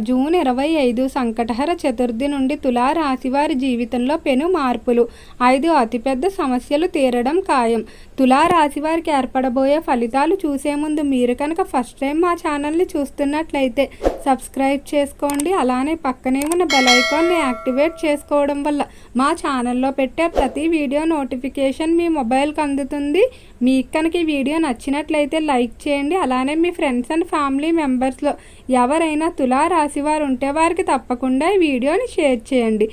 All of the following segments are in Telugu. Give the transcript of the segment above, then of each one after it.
జూన్ 25 సంకటహర చతుర్థి నుండి తులారాశివారి జీవితంలో పెను మార్పులు. 5 అతిపెద్ద సమస్యలు తీరడం ఖాయం. తులారాశివారికి ఏర్పడబోయే ఫలితాలు చూసే ముందు మీరు కనుక ఫస్ట్ టైం మా ఛానల్ని చూస్తున్నట్లయితే సబ్స్క్రైబ్ చేసుకోండి. అలానే పక్కనే ఉన్న బెల్ ఐకాన్ని యాక్టివేట్ చేసుకోవడం వల్ల మా ఛానల్లో పెట్టే ప్రతి వీడియో నోటిఫికేషన్ మీ మొబైల్కి అందుతుంది. మీకు కనుక ఈ వీడియో నచ్చినట్లయితే లైక్ చేయండి. అలానే మీ ఫ్రెండ్స్ అండ్ ఫ్యామిలీ మెంబర్స్లో ఎవరైనా తులారాశి వారు ఉంటే వారికి తప్పకుండా ఈ వీడియోని షేర్ చేయండి.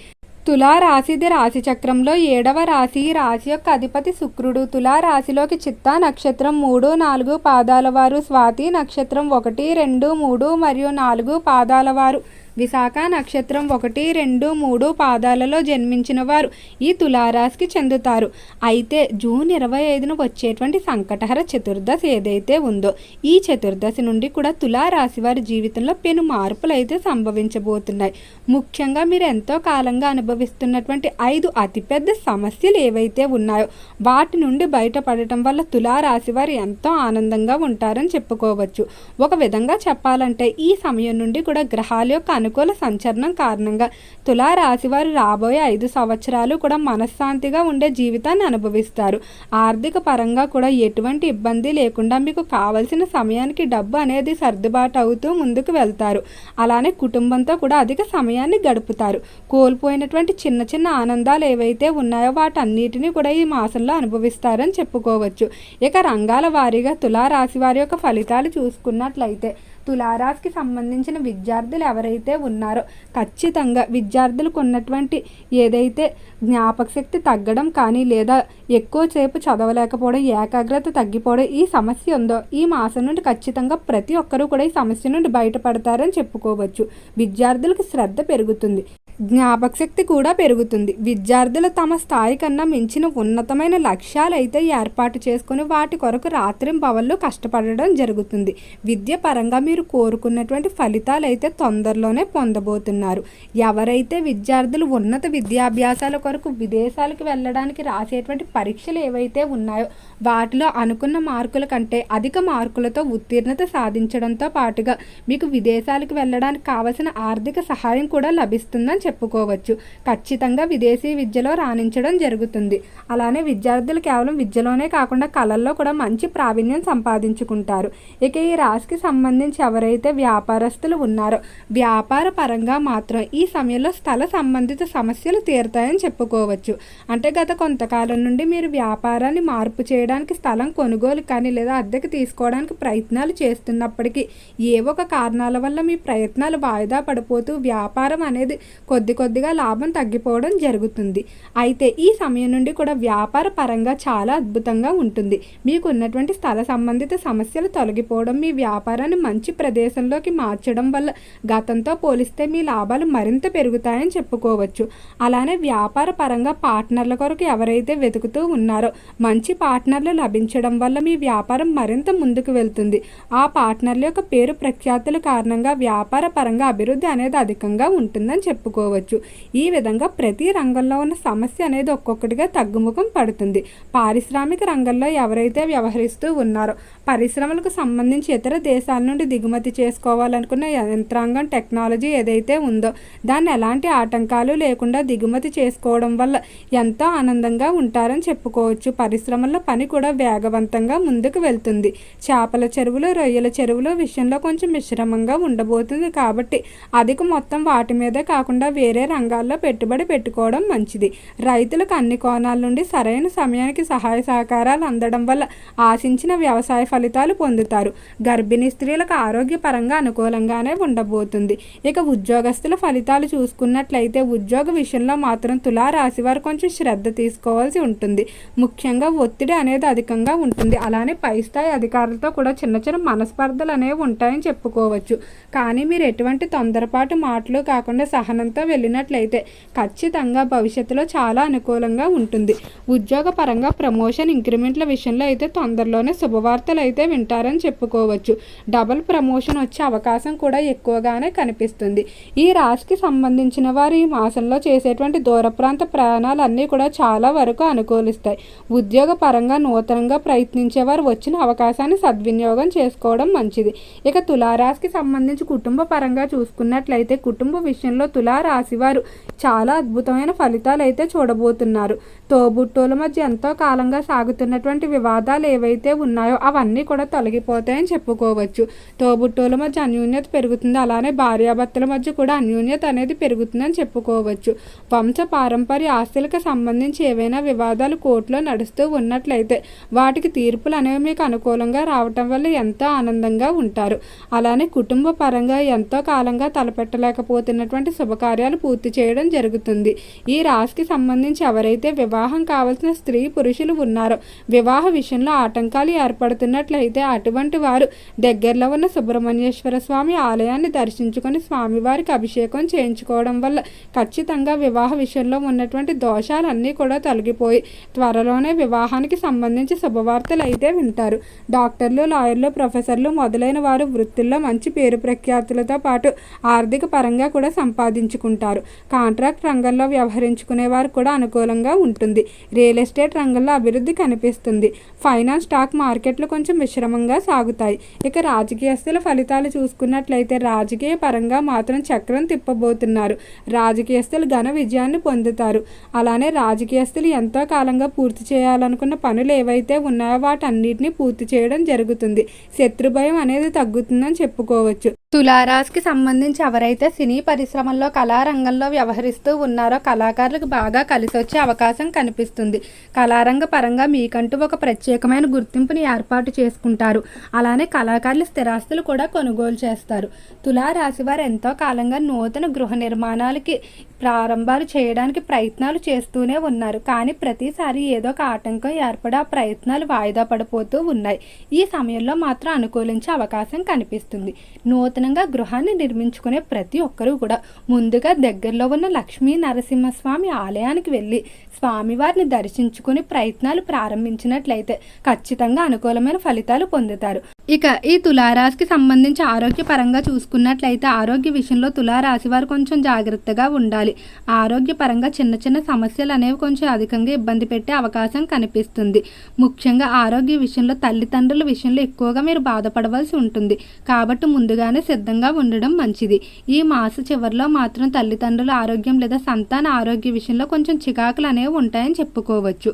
తులారాశిది రాశి చక్రంలో 7వ రాశి. ఈ రాశి యొక్క అధిపతి శుక్రుడు. తులారాశిలోకి చిత్తా నక్షత్రం 3, 4 పాదాల వారు, స్వాతి నక్షత్రం 1, 2, 3 మరియు 4 పాదాల వారు, విశాఖ నక్షత్రం 1, 2, 3 పాదాలలో జన్మించిన వారు ఈ తులారాశికి చెందుతారు. అయితే జూన్ 25న వచ్చేటువంటి సంకటహర చతుర్దశి ఏదైతే ఉందో ఈ చతుర్దశి నుండి కూడా తులారాశి వారి జీవితంలో పెను మార్పులు అయితే సంభవించబోతున్నాయి. ముఖ్యంగా మీరు ఎంతో కాలంగా అనుభవిస్తున్నటువంటి 5 అతిపెద్ద సమస్యలు ఏవైతే ఉన్నాయో వాటి నుండి బయటపడటం వల్ల తులారాశి వారు ఎంతో ఆనందంగా ఉంటారని చెప్పుకోవచ్చు. ఒక విధంగా చెప్పాలంటే ఈ సమయం నుండి కూడా గ్రహాల యొక్క అనుకూల సంచలనం కారణంగా తులారాశి వారు రాబోయే 5 సంవత్సరాలు కూడా మనశ్శాంతిగా ఉండే జీవితాన్ని అనుభవిస్తారు. ఆర్థిక పరంగా కూడా ఎటువంటి ఇబ్బంది లేకుండా మీకు కావలసిన సమయానికి డబ్బు అనేది సర్దుబాటు అవుతూ ముందుకు వెళ్తారు. అలానే కుటుంబంతో కూడా అధిక సమయాన్ని గడుపుతారు. కోల్పోయినటువంటి చిన్న చిన్న ఆనందాలు ఏవైతే ఉన్నాయో వాటన్నిటిని కూడా ఈ మాసంలో అనుభవిస్తారని చెప్పుకోవచ్చు. ఇక రంగాల వారీగా తులారాశి వారి యొక్క ఫలితాలు చూసుకున్నట్లయితే తులారాశికి సంబంధించిన విద్యార్థులు ఎవరైతే ఉన్నారో ఖచ్చితంగా విద్యార్థులకు ఉన్నటువంటి ఏదైతే జ్ఞాపక శక్తి తగ్గడం కానీ లేదా ఎక్కువసేపు చదవలేకపోవడం, ఏకాగ్రత తగ్గిపోవడం ఈ సమస్య ఉందో ఈ మాసం నుండి ఖచ్చితంగా ప్రతి ఒక్కరూ కూడా ఈ సమస్య నుండి బయటపడతారని చెప్పుకోవచ్చు. విద్యార్థులకు శ్రద్ధ పెరుగుతుంది, జ్ఞాపక శక్తి కూడా పెరుగుతుంది. విద్యార్థులు తమ స్థాయి కన్నా మించిన ఉన్నతమైన లక్ష్యాలు అయితే ఏర్పాటు చేసుకుని వాటి కొరకు రాత్రింబవళ్ళు కష్టపడడం జరుగుతుంది. విద్య పరంగా మీరు కోరుకున్నటువంటి ఫలితాలు అయితే తొందరలోనే పొందబోతున్నారు. ఎవరైతే విద్యార్థులు ఉన్నత విద్యాభ్యాసాల కొరకు విదేశాలకు వెళ్ళడానికి రాసేటువంటి పరీక్షలు ఏవైతే ఉన్నాయో వాటిలో అనుకున్న మార్కుల కంటే అధిక మార్కులతో ఉత్తీర్ణత సాధించడంతో పాటుగా మీకు విదేశాలకు వెళ్ళడానికి కావలసిన ఆర్థిక సహాయం కూడా లభిస్తుందని చెప్పుకోవచ్చు. ఖచ్చితంగా విదేశీ విద్యలో రాణించడం జరుగుతుంది. అలానే విద్యార్థులు కేవలం విద్యలోనే కాకుండా కళల్లో కూడా మంచి ప్రావీణ్యం సంపాదించుకుంటారు. ఇక ఈ రాశికి సంబంధించి ఎవరైతే వ్యాపారస్తులు ఉన్నారో వ్యాపార పరంగా మాత్రం ఈ సమయంలో స్థల సంబంధిత సమస్యలు తీరుతాయని చెప్పుకోవచ్చు. అంటే గత కొంతకాలం నుండి మీరు వ్యాపారాన్ని మార్పు చేయడానికి స్థలం కొనుగోలు కానీ లేదా అద్దెకు తీసుకోవడానికి ప్రయత్నాలు చేస్తున్నప్పటికీ ఏ ఒక కారణాల వల్ల మీ ప్రయత్నాలు వాయిదా పడిపోతూ వ్యాపారం అనేది కొద్దిగా లాభం తగ్గిపోవడం జరుగుతుంది. అయితే ఈ సమయం నుండి కూడా వ్యాపార పరంగా చాలా అద్భుతంగా ఉంటుంది. మీకు ఉన్నటువంటి స్థల సంబంధిత సమస్యలు తొలగిపోవడం, మీ వ్యాపారాన్ని మంచి ప్రదేశంలోకి మార్చడం వల్ల గతంతో పోలిస్తే మీ లాభాలు మరింత పెరుగుతాయని చెప్పుకోవచ్చు. అలానే వ్యాపార పరంగా పార్ట్నర్ల కొరకు ఎవరైతే వెతుకుతూ ఉన్నారో మంచి పార్ట్నర్లు లభించడం వల్ల మీ వ్యాపారం మరింత ముందుకు వెళ్తుంది. ఆ పార్ట్నర్ల యొక్క పేరు ప్రఖ్యాతుల కారణంగా వ్యాపార పరంగా అభివృద్ధి అనేది అధికంగా ఉంటుందని చెప్పుకోవచ్చు. ఈ విధంగా ప్రతి రంగంలో ఉన్న సమస్య అనేది ఒక్కొక్కటిగా తగ్గుముఖం పడుతుంది. పారిశ్రామిక రంగంలో ఎవరైతే వ్యవహరిస్తూ ఉన్నారో పరిశ్రమలకు సంబంధించి ఇతర దేశాల నుండి దిగుమతి చేసుకోవాలనుకున్న యంత్రాంగం, టెక్నాలజీ ఏదైతే ఉందో దాన్ని ఎలాంటి ఆటంకాలు లేకుండా దిగుమతి చేసుకోవడం వల్ల ఎంతో ఆనందంగా ఉంటారని చెప్పుకోవచ్చు. పరిశ్రమల్లో పని కూడా వేగవంతంగా ముందుకు వెళ్తుంది. చేపల చెరువులు, రొయ్యల చెరువులు విషయంలో కొంచెం మిశ్రమంగా ఉండబోతుంది కాబట్టి అధిక మొత్తం వాటి మీదే కాకుండా వేరే రంగాల్లో పెట్టుబడి పెట్టుకోవడం మంచిది. రైతులకు అన్ని కోణాల నుండి సరైన సమయానికి సహాయ సహకారాలు అందడం వల్ల ఆశించిన వ్యవసాయ ఫలితాలు పొందుతారు. గర్భిణీ స్త్రీలకు ఆరోగ్యపరంగా అనుకూలంగానే ఉండబోతుంది. ఇక ఉద్యోగస్తుల ఫలితాలు చూసుకున్నట్లయితే ఉద్యోగ విషయంలో మాత్రం తులారాశి వారు కొంచెం శ్రద్ధ తీసుకోవాల్సి ఉంటుంది. ముఖ్యంగా ఒత్తిడి అనేది అధికంగా ఉంటుంది. అలానే పై స్థాయి అధికారులతో కూడా చిన్న చిన్న మనస్పర్ధలు అనేవి ఉంటాయని చెప్పుకోవచ్చు. కానీ మీరు ఎటువంటి తొందరపాటు మాటలు కాకుండా సహనంతో ఉత్సాహంతో వెళ్ళినట్లయితే ఖచ్చితంగా భవిష్యత్తులో చాలా అనుకూలంగా ఉంటుంది. ఉద్యోగపరంగా ప్రమోషన్ ఇంక్రిమెంట్ల విషయంలో అయితే తొందరలోనే శుభవార్తలు అయితే వింటారని చెప్పుకోవచ్చు. డబుల్ ప్రమోషన్ వచ్చే అవకాశం కూడా ఎక్కువగానే కనిపిస్తుంది. ఈ రాశికి సంబంధించిన వారు ఈ మాసంలో చేసేటువంటి దూర ప్రాంత ప్రయాణాలన్నీ కూడా చాలా వరకు అనుకూలిస్తాయి. ఉద్యోగ పరంగా నూతనంగా ప్రయత్నించేవారు వచ్చిన అవకాశాన్ని సద్వినియోగం చేసుకోవడం మంచిది. ఇక తులారాశికి సంబంధించి కుటుంబ పరంగా చూసుకున్నట్లయితే కుటుంబ విషయంలో తులారాశి వారు చాలా అద్భుతమైన ఫలితాలు అయితే చూడబోతున్నారు. తోబుట్టువుల మధ్య ఎంతో కాలంగా సాగుతున్నటువంటి వివాదాలు ఏవైతే ఉన్నాయో అవన్నీ కూడా తొలగిపోతాయని చెప్పుకోవచ్చు. తోబుట్టువుల మధ్య అన్యోన్యత పెరుగుతుంది. అలానే భార్యాభర్తల మధ్య కూడా అన్యోన్యత అనేది పెరుగుతుందని చెప్పుకోవచ్చు. వంశ పారంపర్య ఆస్తులకు సంబంధించి ఏవైనా వివాదాలు కోర్టులో నడుస్తూ ఉన్నట్లయితే వాటికి తీర్పులు అనేవి మీకు అనుకూలంగా రావటం వల్ల ఎంతో ఆనందంగా ఉంటారు. అలానే కుటుంబ పరంగా ఎంతో కాలంగా తలపెట్టలేకపోతున్నటువంటి శుభకార్యాలు పూర్తి చేయడం జరుగుతుంది. ఈ రాశికి సంబంధించి ఎవరైతే వివాహం కావాల్సిన స్త్రీ పురుషులు ఉన్నారో వివాహ విషయంలో ఆటంకాలు ఏర్పడుతున్నట్లయితే అటువంటి వారు దగ్గరలో ఉన్న సుబ్రహ్మణ్యేశ్వర స్వామి ఆలయాన్ని దర్శించుకొని స్వామివారికి అభిషేకం చేయించుకోవడం వల్ల ఖచ్చితంగా వివాహ విషయంలో ఉన్నటువంటి దోషాలన్నీ కూడా తొలగిపోయి త్వరలోనే వివాహానికి సంబంధించి శుభవార్తలు అయితే వింటారు. డాక్టర్లు, లాయర్లు, ప్రొఫెసర్లు మొదలైన వారు వృత్తుల్లో మంచి పేరు ప్రఖ్యాతులతో పాటు ఆర్థిక పరంగా కూడా సంపాదించుకుంటారు. కాంట్రాక్ట్ రంగంలో వ్యవహరించుకునే వారు కూడా అనుకూలంగా ఉంటుంది. రియల్ ఎస్టేట్ రంగంలో అభివృద్ధి కనిపిస్తుంది. ఫైనాన్స్, స్టాక్ మార్కెట్లు కొంచెం మిశ్రమంగా సాగుతాయి. ఇక రాజకీయస్తుల ఫలితాలు చూసుకున్నట్లయితే రాజకీయ పరంగా మాత్రం చక్రం తిప్పబోతున్నారు. రాజకీయస్తులు ఘన విజయాన్ని పొందుతారు. అలానే రాజకీయస్తులు ఎంతో కాలంగా పూర్తి చేయాలనుకున్న పనులు ఏవైతే ఉన్నాయో వాటన్నిటిని పూర్తి చేయడం జరుగుతుంది. శత్రుభయం అనేది తగ్గుతుందని చెప్పుకోవచ్చు. తులారాశికి సంబంధించి ఎవరైతే సినీ పరిశ్రమల్లో కళారంగంలో వ్యవహరిస్తూ ఉన్నారో కళాకారులకు బాగా కలిసి వచ్చే అవకాశం కనిపిస్తుంది. కళారంగ పరంగా మీకంటూ ఒక ప్రత్యేకమైన గుర్తింపుని ఏర్పాటు చేసుకుంటారు. అలానే కళాకారులు స్థిరాస్తులు కూడా కొనుగోలు చేస్తారు. తులారాశి వారు ఎంతో కాలంగా నూతన గృహ నిర్మాణాలకి ప్రారంభాలు చేయడానికి ప్రయత్నాలు చేస్తూనే ఉన్నారు. కానీ ప్రతిసారి ఏదో ఒక ఆటంకం ఏర్పడి ఆ ప్రయత్నాలు వాయిదా పడిపోతూ ఉన్నాయి. ఈ సమయంలో మాత్రం అనుకూలించే అవకాశం కనిపిస్తుంది. నూతనంగా గృహాన్ని నిర్మించుకునే ప్రతి ఒక్కరూ కూడా ముందుగా దగ్గరలో ఉన్న లక్ష్మీ నరసింహస్వామి ఆలయానికి వెళ్ళి స్వామివారిని దర్శించుకుని ప్రయత్నాలు ప్రారంభించినట్లయితే ఖచ్చితంగా అనుకూలమైన ఫలితాలు పొందుతారు. ఇక ఈ తులారాశికి సంబంధించి ఆరోగ్యపరంగా చూసుకున్నట్లయితే ఆరోగ్య విషయంలో తులారాశి వారు కొంచెం జాగ్రత్తగా ఉండాలి. ఆరోగ్యపరంగా చిన్న చిన్న సమస్యలు అనేవి కొంచెం అధికంగా ఇబ్బంది పెట్టే అవకాశం కనిపిస్తుంది. ముఖ్యంగా ఆరోగ్య విషయంలో తల్లిదండ్రుల విషయంలో ఎక్కువగా మీరు బాధపడవలసి ఉంటుంది. కాబట్టి ముందుగానే సిద్ధంగా ఉండడం మంచిది. ఈ మాస చివరిలో మాత్రం తల్లిదండ్రుల ఆరోగ్యం లేదా సంతాన ఆరోగ్య విషయంలో కొంచెం చికాకులు అనేవి ఉంటాయని చెప్పుకోవచ్చు.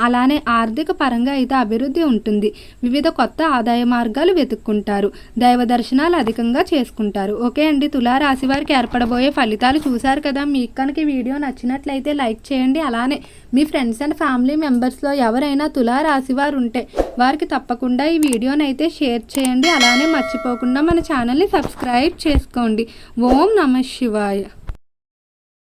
అలానే ఆర్థిక పరంగా అయితే అభివృద్ధి ఉంటుంది. వివిధ కొత్త ఆదాయ మార్గాలు వెతుక్కుంటారు. దైవ దర్శనాలు అధికంగా చేసుకుంటారు. ఓకే అండి, తులారాశి వారికి ఏర్పడబోయే ఫలితాలు చూశారు కదా. మీకు కనుక ఈ వీడియో నచ్చినట్లయితే లైక్ చేయండి. అలానే మీ ఫ్రెండ్స్ అండ్ ఫ్యామిలీ మెంబర్స్లో ఎవరైనా తులారాశి వారు ఉంటే వారికి తప్పకుండా ఈ వీడియోని అయితే షేర్ చేయండి. అలానే మర్చిపోకుండా మన ఛానల్ని సబ్స్క్రైబ్ చేసుకోండి. ఓం నమః శివాయ.